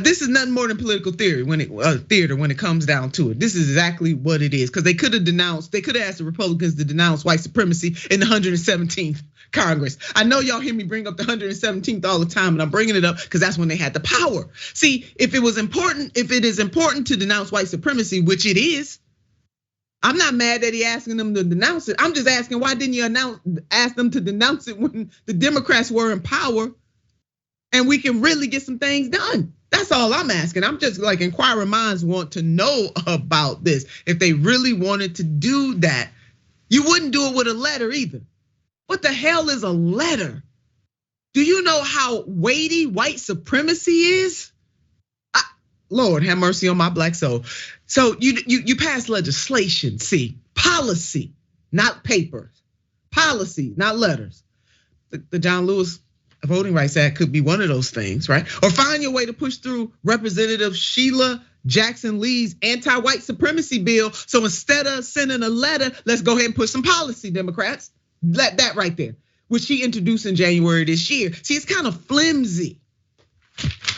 This is nothing more than political theory theater when it comes down to it. This is exactly what it is. Because they could have asked the Republicans to denounce white supremacy in the 117th Congress. I know y'all hear me bring up the 117th all the time, and I'm bringing it up because that's when they had the power. See, if it is important to denounce white supremacy, which it is, I'm not mad that he asking them to denounce it. I'm just asking, why didn't you ask them to denounce it when the Democrats were in power and we can really get some things done? That's all I'm asking. I'm just like, inquiring minds want to know about this. If they really wanted to do that, you wouldn't do it with a letter either. What the hell is a letter? Do you know how weighty white supremacy is? Lord have mercy on my black soul. So you pass legislation, see, policy, not papers, policy, not letters. The John Lewis Voting Rights Act could be one of those things, right? Or find your way to push through Representative Sheila Jackson Lee's anti-white supremacy bill. So instead of sending a letter, let's go ahead and put some policy, Democrats. Let that right there, which she introduced in January this year. See, it's kind of flimsy.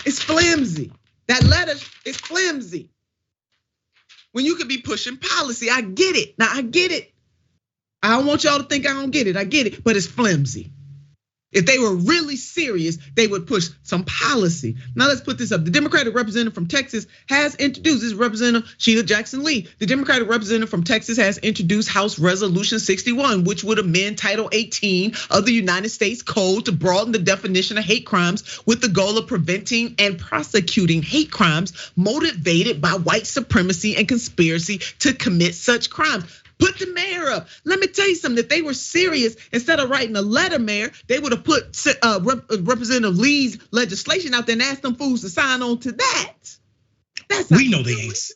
It's flimsy. That letter is flimsy. When you could be pushing policy, I get it. Now I get it. I don't want y'all to think I don't get it. I get it, but it's flimsy. If they were really serious, they would push some policy. Now let's put this up. The Democratic representative from Texas has introduced, this is Representative Sheila Jackson Lee. The Democratic representative from Texas has introduced House Resolution 61, which would amend Title 18 of the United States Code to broaden the definition of hate crimes with the goal of preventing and prosecuting hate crimes motivated by white supremacy and conspiracy to commit such crimes. Put the mayor up. Let me tell you something. If they were serious, instead of writing a letter, mayor, they would have put Representative Lee's legislation out there and asked them fools to sign on to that. That's we know they ain't.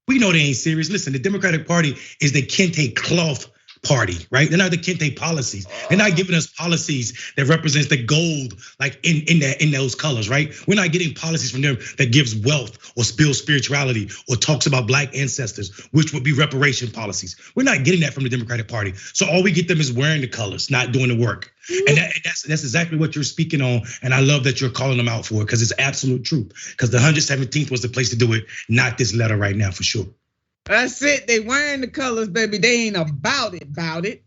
We know they ain't serious. Listen, the Democratic Party is the kente cloth party, right? They're not the kente policies. They're not giving us policies that represents the gold, like in those colors, right? We're not getting policies from them that gives wealth or spills spirituality or talks about black ancestors, which would be reparation policies. We're not getting that from the Democratic Party. So all we get them is wearing the colors, not doing the work. And that's exactly what you're speaking on. And I love that you're calling them out for it, because it's absolute truth. Because the 117th was the place to do it, not this letter right now, for sure. That's it. They wearing the colors, baby. They ain't about it.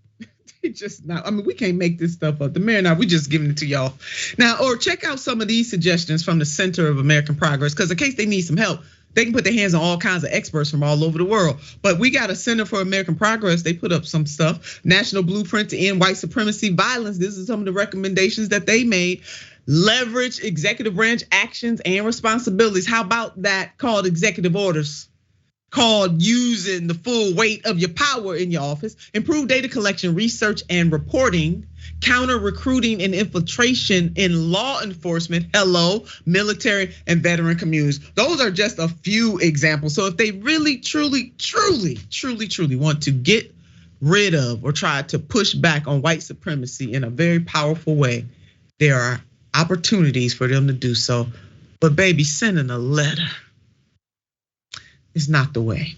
They just not. I mean, we can't make this stuff up. The mayor now, we just giving it to y'all. Now, or check out some of these suggestions from the Center of American Progress, because in case they need some help, they can put their hands on all kinds of experts from all over the world. But we got a Center for American Progress. They put up some stuff. National Blueprint to End White Supremacy Violence. This is some of the recommendations that they made. Leverage executive branch actions and responsibilities. How about that called executive orders? Called using the full weight of your power in your office, improve data collection, research, and reporting, counter recruiting and infiltration in law enforcement, military and veteran communities. Those are just a few examples. So if they really, truly want to get rid of or try to push back on white supremacy in a very powerful way, there are opportunities for them to do so. But baby, sending a letter is not the way.